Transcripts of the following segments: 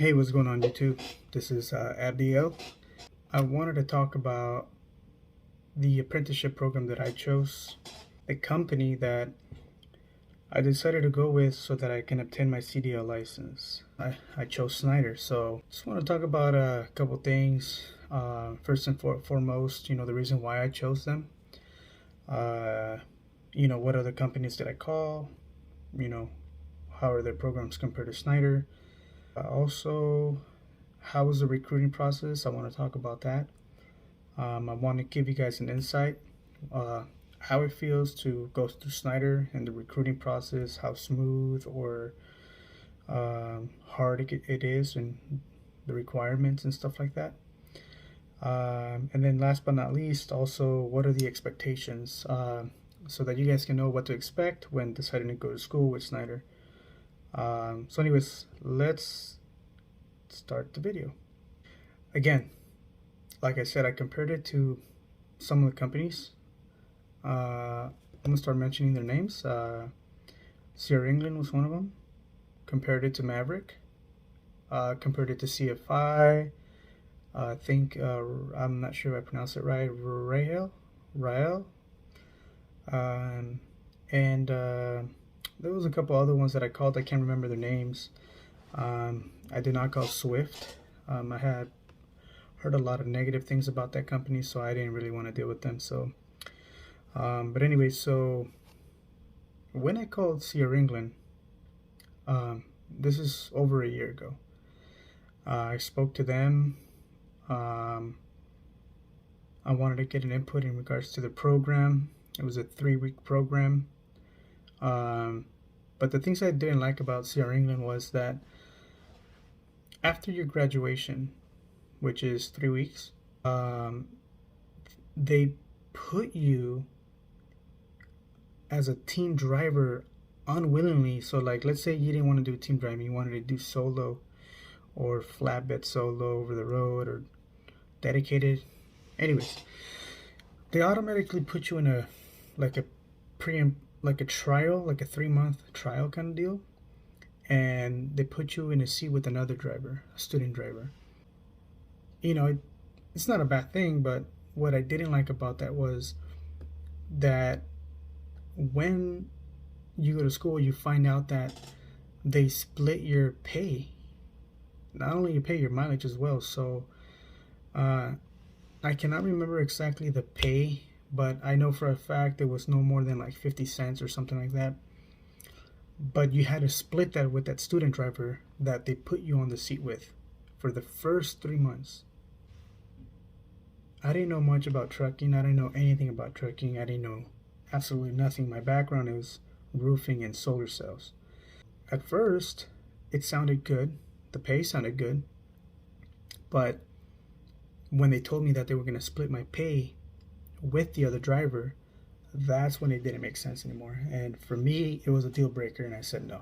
Hey, what's going on YouTube? This is Abdiel. I wanted to talk about the apprenticeship program that I chose, the company that I decided to go with so that I can obtain my CDL license. I chose Schneider, so just want to talk about a couple things. First and foremost, the reason why I chose them. Uh, what other companies did I call? You know, how are their programs compared to Schneider? Also, how was the recruiting process? I want to talk about that. I want to give you guys an insight, how it feels to go through Schneider and the recruiting process, how smooth or hard it is, and the requirements and stuff like that. And then last but not least, also, what are the expectations, so that you guys can know what to expect when deciding to go to school with Schneider. So anyways, let's start the video. Again, like I said, I compared it to some of the companies. I'm gonna start mentioning their names. Sierra England was one of them. Compared it to Maverick. Compared it to CFI. I think I'm not sure if I pronounced it right. Rael. And there was a couple other ones that I called. I can't remember their names. I did not call Swift. I had heard a lot of negative things about that company, so I didn't really want to deal with them. So, but anyway, so when I called Sierra England, this is over a year ago. I spoke to them. I wanted to get an input in regards to the program. It was a 3-week program. But the things I didn't like about Sierra England was that after your graduation, which is 3 weeks, they put you as a team driver unwillingly. So like, let's say you didn't want to do team driving, you wanted to do solo or flatbed solo over the road or dedicated. Anyways, they automatically put you in a trial, like a 3-month trial kind of deal, and they put you in a seat with another driver, a student driver. It's not a bad thing, but what I didn't like about that was that when you go to school, you find out that they split your pay. Not only your pay, your mileage as well. So I cannot remember exactly the pay, but I know for a fact it was no more than like 50 cents or something like that. But you had to split that with that student driver that they put you on the seat with for the first 3 months. I didn't know much about trucking. I didn't know anything about trucking. I didn't know absolutely nothing. My background is roofing and solar cells. At first, it sounded good. The pay sounded good. But when they told me that they were going to split my pay with the other driver, that's when it didn't make sense anymore. And for me, it was a deal breaker, and I said no.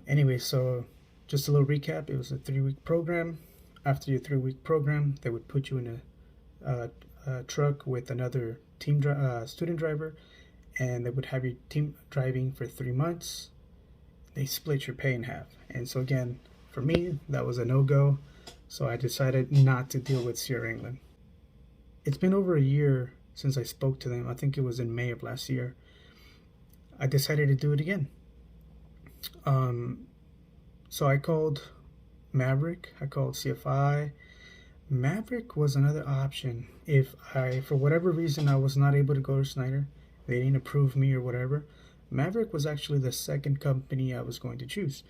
Anyway, so just a little recap. It was a 3-week program. After your 3-week program, they would put you in a truck with another student driver, and they would have your team driving for 3 months. They split your pay in half. And so again, for me, that was a no-go. So I decided not to deal with Sierra England. It's been over a year since I spoke to them. I think it was in May of last year. I decided to do it again. So I called Maverick. I called CFI. Maverick was another option. If for whatever reason, I was not able to go to Schneider, they didn't approve me or whatever, Maverick was actually the second company I was going to choose.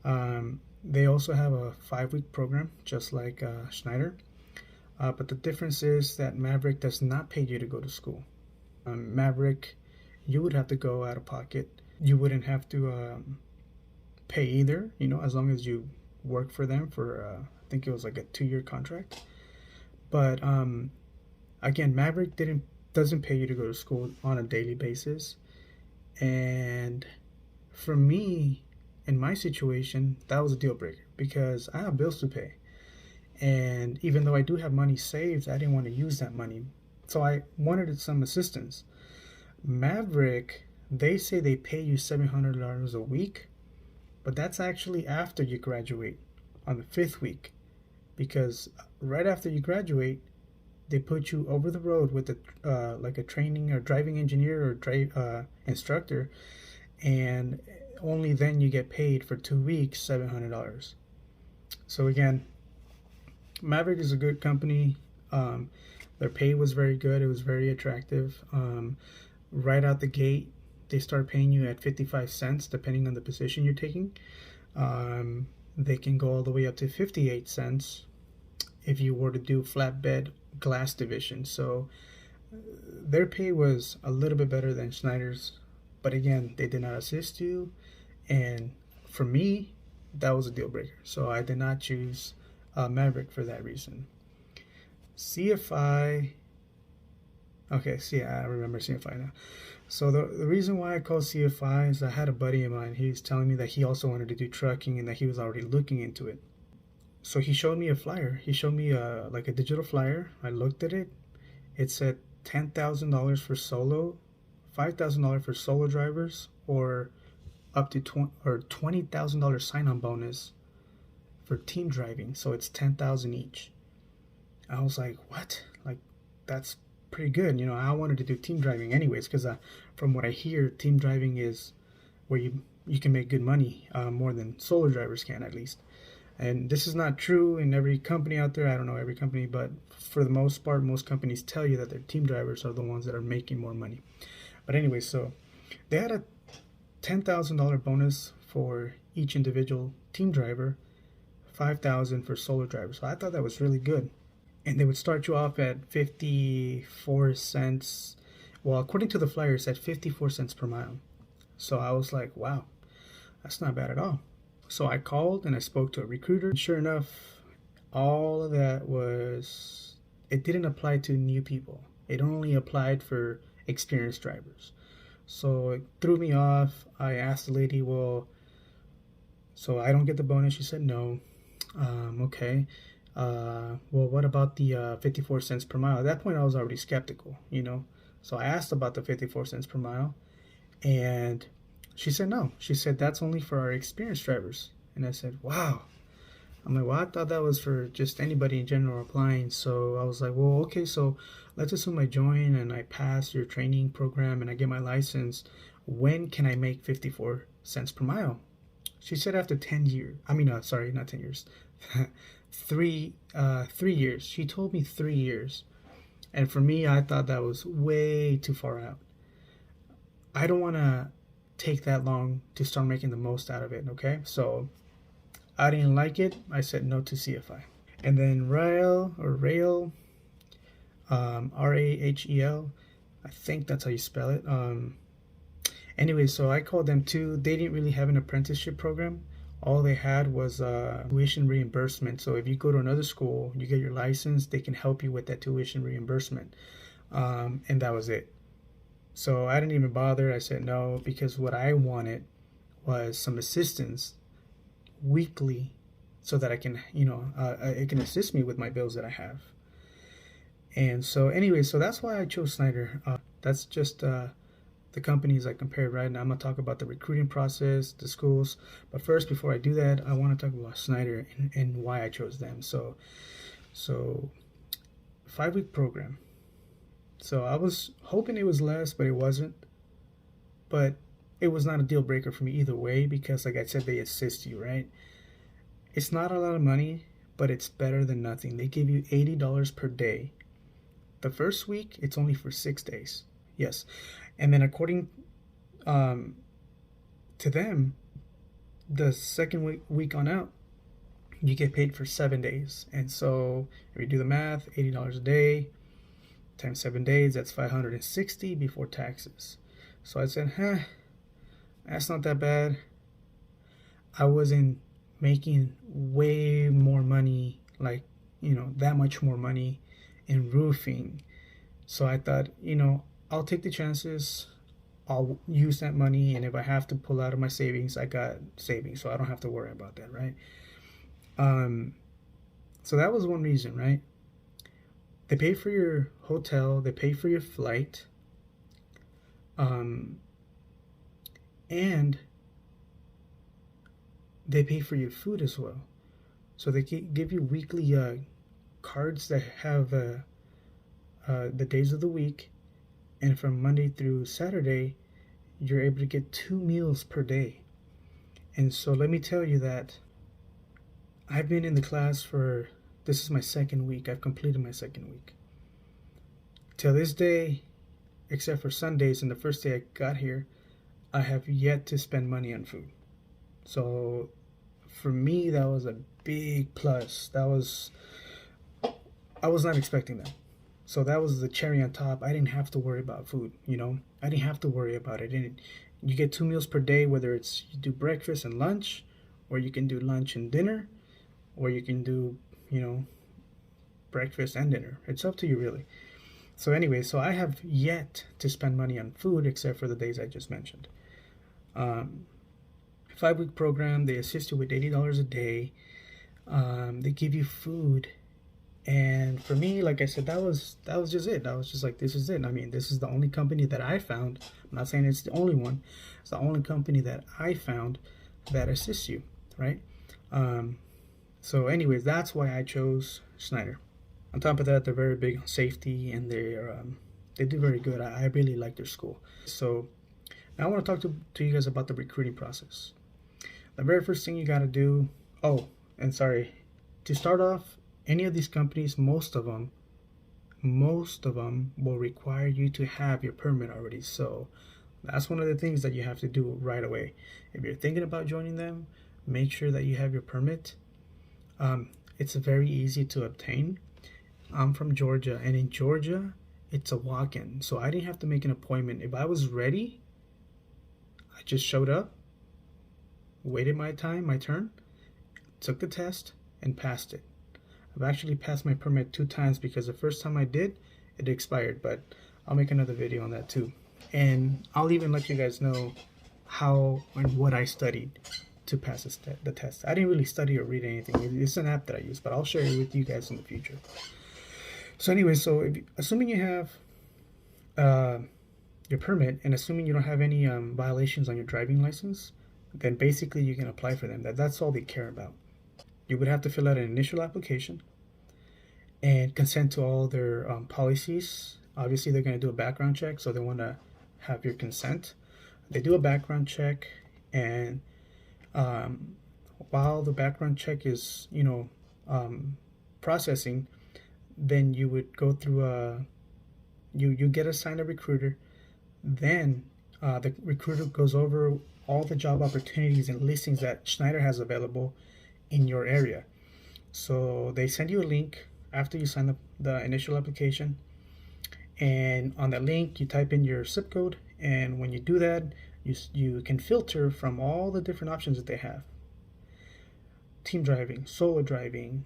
They also have a 5-week program, just like Schneider. But the difference is that Maverick does not pay you to go to school. Maverick, you would have to go out of pocket. You wouldn't have to pay either, as long as you work for them for, I think it was like a 2-year contract. But again, Maverick doesn't pay you to go to school on a daily basis. And for me, in my situation, that was a deal breaker because I have bills to pay. And even though I do have money saved, I didn't want to use that money. So I wanted some assistance. Maverick, they say they pay you $700 a week, but that's actually after you graduate on the 5th week, because right after you graduate, they put you over the road with a like a training or driving engineer or instructor, and only then you get paid for 2 weeks $700. So again, Maverick is a good company. Their pay was very good. It was very attractive. Right out the gate, they start paying you at 55 cents depending on the position you're taking. They can go all the way up to 58 cents if you were to do flatbed glass division. So their pay was a little bit better than Schneider's, but again, they did not assist you, and for me, that was a deal breaker. So I did not choose Maverick for that reason. CFI. Okay, see, I remember CFI now. So the reason why I called CFI is I had a buddy of mine. He was telling me that he also wanted to do trucking and that he was already looking into it. So he showed me a flyer. He showed me like a digital flyer. I looked at it. It said $10,000 for solo, $5,000 for solo drivers, or up to $20,000 sign-on bonus for team driving. So it's $10,000 each. I was like, what? Like, that's pretty good. You know, I wanted to do team driving anyways, because from what I hear, team driving is where you can make good money, more than solo drivers can, at least. And this is not true in every company out there. I don't know every company, but for the most part, most companies tell you that their team drivers are the ones that are making more money. But anyway, so they had a $10,000 bonus for each individual team driver, $5,000 for solo drivers. So I thought that was really good. And they would start you off at 54 cents. Well, according to the flyer, it said 54 cents per mile. So I was like, wow, that's not bad at all. So I called and I spoke to a recruiter. And sure enough, all of that it didn't apply to new people. It only applied for experienced drivers. So it threw me off. I asked the lady, well, so I don't get the bonus? She said no. Okay. Well, what about the 54 cents per mile? At that point, I was already skeptical, you know. So I asked about the 54 cents per mile, and she said no. She said that's only for our experienced drivers. And I said, wow. I'm like, well, I thought that was for just anybody in general applying. So I was like, well, okay, so let's assume I join and I pass your training program and I get my license. When can I make 54 cents per mile? She said after 10 years. I mean, sorry, not 10 years. 3 years. She told me 3 years. And for me, I thought that was way too far out. I don't want to take that long to start making the most out of it, okay? So I didn't like it. I said no to CFI. And then Rail, Rahel, I think that's how you spell it. Anyway, so I called them too. They didn't really have an apprenticeship program. All they had was tuition reimbursement. So if you go to another school, you get your license, they can help you with that tuition reimbursement. And that was it. So I didn't even bother. I said no, because what I wanted was some assistance weekly so that I can, it can assist me with my bills that I have. And so anyway, so that's why I chose Schneider. That's just the companies I compared, right? Now I'm going to talk about the recruiting process, the schools. But first, before I do that, I want to talk about Schneider and why I chose them. So 5-week program. So I was hoping it was less, but it wasn't. But it was not a deal breaker for me either way, because like I said, they assist you, right? It's not a lot of money, but it's better than nothing. They give you $80 per day. The first week, it's only for 6 days. Yes. And then according to them, the second week on out, you get paid for 7 days. And so if you do the math, $80 a day times 7 days, that's $560 before taxes. So I said, that's not that bad. I wasn't making way more money, like, that much more money in roofing. So I thought, I'll take the chances. I'll use that money, and if I have to pull out of my savings, I got savings, so I don't have to worry about that, right? So that was one reason, right? They pay for your hotel, they pay for your flight, and they pay for your food as well. So they give you weekly cards that have the days of the week, and from Monday through Saturday, you're able to get 2 meals per day. And so let me tell you that I've been in the class for, this is my second week. I've completed my second week. Till this day, except for Sundays and the first day I got here, I have yet to spend money on food. So for me, that was a big plus. I was not expecting that. So that was the cherry on top. I didn't have to worry about food, you know. I didn't have to worry about it. You get 2 meals per day, whether it's you do breakfast and lunch, or you can do lunch and dinner, or you can do, you know, breakfast and dinner. It's up to you, really. So anyway, so I have yet to spend money on food except for the days I just mentioned. 5-week program. They assist you with $80 a day. They give you food. And for me, like I said, that was just it. I was just like, this is it. I mean, this is the only company that I found. I'm not saying it's the only one. It's the only company that I found that assists you, right? So anyways, that's why I chose Schneider. On top of that, they're very big on safety, and they do very good. I really like their school. So now I want to talk to you guys about the recruiting process. The very first thing you got to do, to start off, any of these companies, most of them will require you to have your permit already. So that's one of the things that you have to do right away. If you're thinking about joining them, make sure that you have your permit. It's very easy to obtain. I'm from Georgia, and in Georgia, it's a walk-in. So I didn't have to make an appointment. If I was ready, I just showed up, waited my turn, took the test, and passed it. I've actually passed my permit 2 times because the first time I did, it expired, but I'll make another video on that too. And I'll even let you guys know how and what I studied to pass the test. I didn't really study or read anything. It's an app that I use, but I'll share it with you guys in the future. So anyway, assuming you have your permit, and assuming you don't have any violations on your driving license, then basically you can apply for them. That's all they care about. You would have to fill out an initial application and consent to all their policies. Obviously, they're going to do a background check, so they want to have your consent. They do a background check, and while the background check is, processing, then you would go through you get assigned a recruiter. Then the recruiter goes over all the job opportunities and listings that Schneider has available in your area. So they send you a link after you sign the initial application, and on that link you type in your zip code, and when you do that, you can filter from all the different options that they have: team driving, solo driving,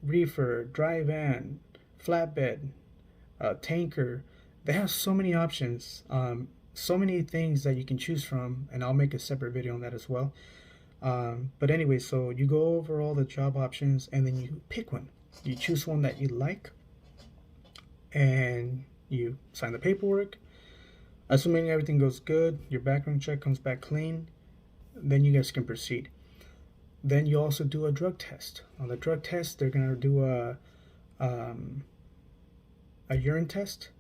reefer, dry van, flatbed, tanker. They have so many options, so many things that you can choose from, and I'll make a separate video on that as well. But anyway, so you go over all the job options, and then you pick one. You choose one that you like, and you sign the paperwork. Assuming everything goes good, your background check comes back clean, then you guys can proceed. Then you also do a drug test. On the drug test, they're gonna do a urine test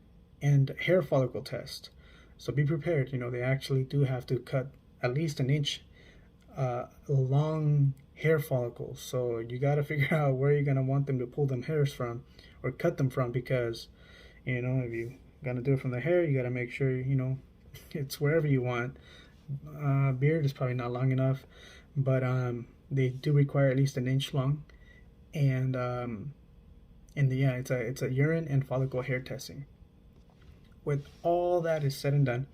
and hair follicle test. So be prepared. They actually do have to cut at least an inch long hair follicles. So you got to figure out where you're gonna want them to pull them hairs from or cut them from, because if you're gonna do it from the hair, you got to make sure it's wherever you want. Beard is probably not long enough, but they do require at least an inch long, and it's a urine and follicle hair testing. With all that is said and done,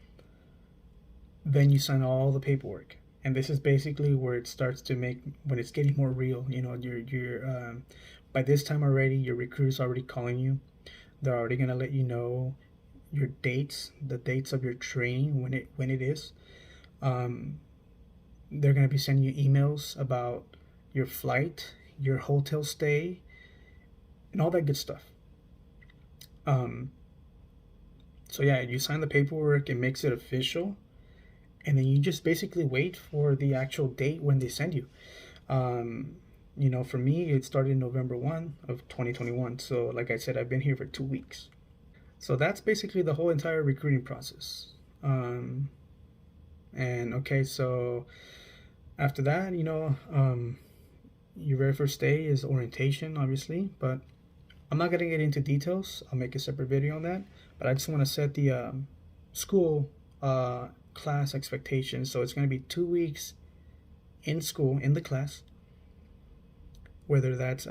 then you sign all the paperwork. And this is basically where it starts to when it's getting more real. You're by this time already, your recruiter's already calling you. They're already gonna let you know your dates, the dates of your training, when it is. They're gonna be sending you emails about your flight, your hotel stay, and all that good stuff. So yeah, you sign the paperwork, it makes it official. and then you just basically wait for the actual date when they send you. Um, for me, it started November 1 of 2021. So, like I said, I've been here for 2 weeks. So that's basically the whole entire recruiting process. Um, and okay, so after that, your very first day is orientation, obviously, but I'm not gonna get into details. I'll make a separate video on that. But I just want to set the school class expectations. So it's gonna be 2 weeks in school in the class, whether that's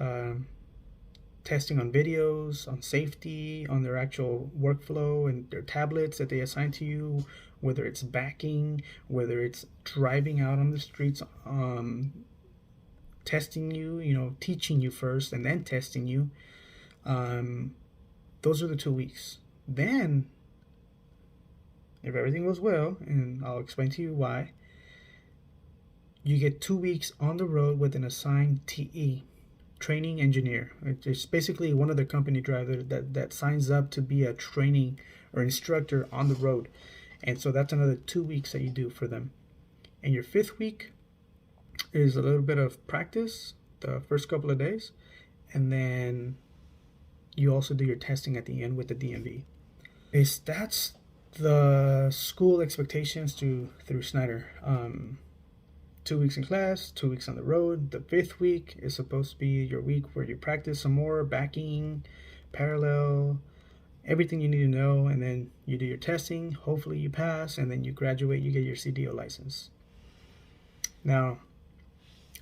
testing on videos, on safety, on their actual workflow and their tablets that they assign to you, whether it's backing, whether it's driving out on the streets, testing you, teaching you first and then testing you. Those are the 2 weeks. Then, if everything goes well, and I'll explain to you why, you get 2 weeks on the road with an assigned TE, training engineer. It's basically one of the company drivers that signs up to be a training or instructor on the road. And so that's another 2 weeks that you do for them. And your 5th week is a little bit of practice the first couple of days. And then you also do your testing at the end with the DMV. That's the school expectations through Schneider. 2 weeks in class, 2 weeks on the road. The 5th week is supposed to be your week where you practice some more backing, parallel, everything you need to know, and then you do your testing. Hopefully you pass, and then you graduate, you get your CDL license. Now,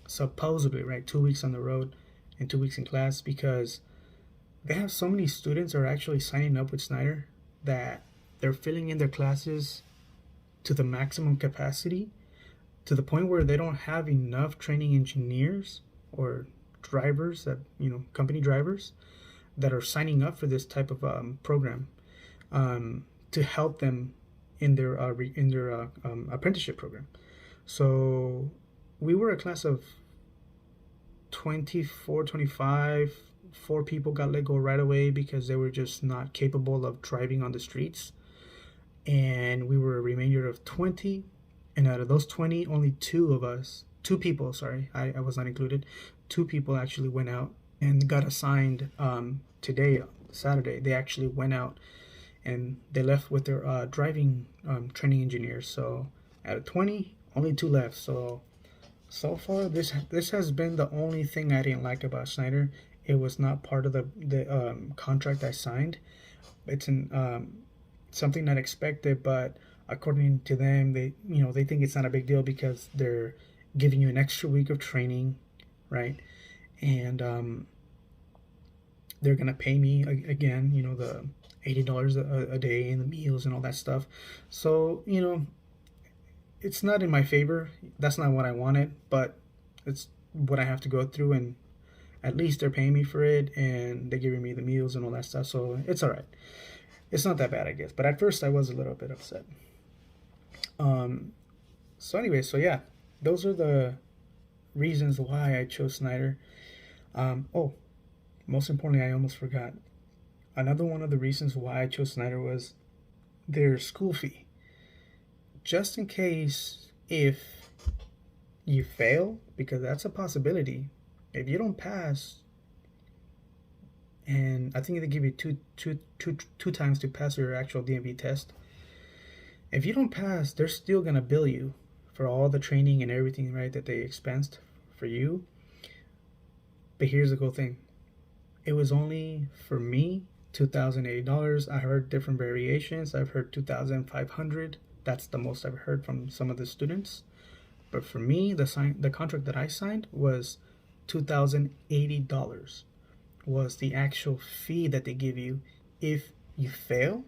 supposedly, right, 2 weeks on the road and 2 weeks in class, because they have so many students are actually signing up with Schneider that they're filling in their classes to the maximum capacity, to the point where they don't have enough training engineers or drivers company drivers that are signing up for this type of program to help them in their apprenticeship program. So we were a class of 24, 25. 4 people got let go right away because they were just not capable of driving on the streets. And we were a remainder of 20. And out of those 20, only two people, I was not included. 2 people actually went out and got assigned today, Saturday. They actually went out and they left with their driving training engineers. So out of 20, only 2 left. So far, this has been the only thing I didn't like about Schneider. It was not part of the contract I signed. It's something not expected, but according to them, they think it's not a big deal because they're giving you an extra week of training, right? And they're gonna pay me again, the $80 a day and the meals and all that stuff. So it's not in my favor. That's not what I wanted, but it's what I have to go through, and at least they're paying me for it and they're giving me the meals and all that stuff. So it's all right. It's not that bad, I guess. But at first I was a little bit upset. So anyway, so yeah, those are the reasons why I chose Schneider. Most importantly, I almost forgot. Another one of the reasons why I chose Schneider was their school fee. Just in case if you fail, because that's a possibility. If you don't pass, and I think they give you two times to pass your actual DMV test. If you don't pass, they're still gonna bill you for all the training and everything, right, that they expensed for you. But here's the cool thing. It was only, for me, $2,080. I heard different variations. I've heard $2,500. That's the most I've heard from some of the students. But for me, the contract that I signed was $2,080 was the actual fee that they give you if you fail,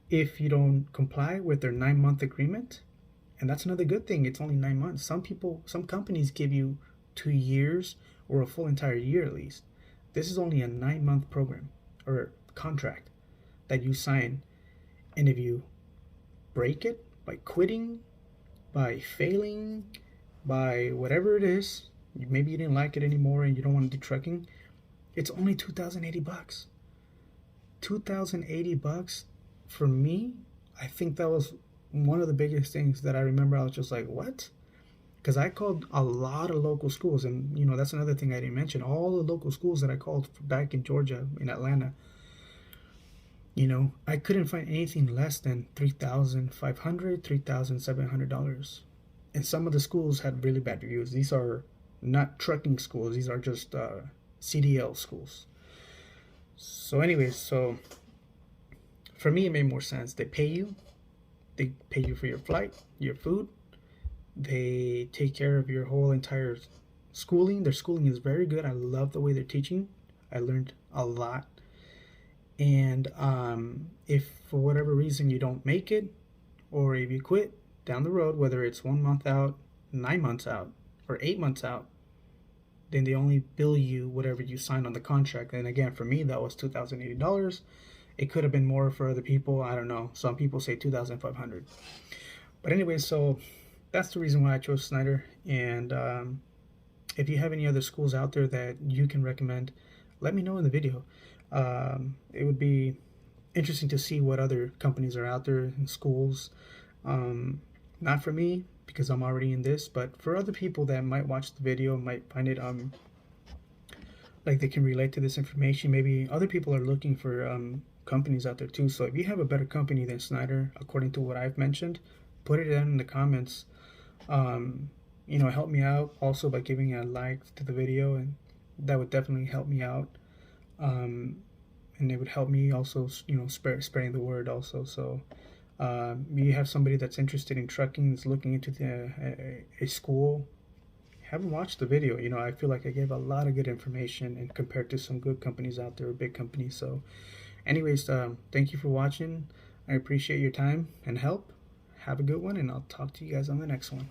if you don't comply with their 9-month agreement. And that's another good thing. It's only 9 months. Some companies give you 2 years or a full entire year at least. This is only a 9-month program or contract that you sign. And if you break it by quitting, by failing, by whatever it is, maybe you didn't like it anymore and you don't want to do trucking, it's only $2,080. $2,080 for me, I think that was one of the biggest things that I remember, I was just like, what? Because I called a lot of local schools, and that's another thing I didn't mention. All the local schools that I called back in Georgia, in Atlanta, I couldn't find anything less than $3,500, $3,700, and some of the schools had really bad reviews. These are not trucking schools; these are just CDL schools. So, anyways, for me, it made more sense. They pay you. They pay you for your flight, your food. They take care of your whole entire schooling. Their schooling is very good. I love the way they're teaching. I learned a lot. And if for whatever reason you don't make it, or if you quit down the road, whether it's 1 month out, 9 months out, or 8 months out, then they only bill you whatever you signed on the contract. And again, for me, that was $2,080. It could have been more for other people. I don't know. Some people say 2,500. But anyway, so that's the reason why I chose Schneider. And if you have any other schools out there that you can recommend, let me know in the video. It would be interesting to see what other companies are out there in schools. Not for me, because I'm already in this, but for other people that might watch the video, might find it like they can relate to this information. Maybe other people are looking for companies out there too. So if you have a better company than Schneider, according to what I've mentioned, put it down in the comments. Help me out also by giving a like to the video, and that would definitely help me out. And it would help me also, spreading the word also. So you have somebody that's interested in trucking, is looking into a school, have them watch the video. I feel like I gave a lot of good information, and compared to some good companies out there, big companies. So anyways, thank you for watching. I appreciate your time and help. Have a good one, and I'll talk to you guys on the next one.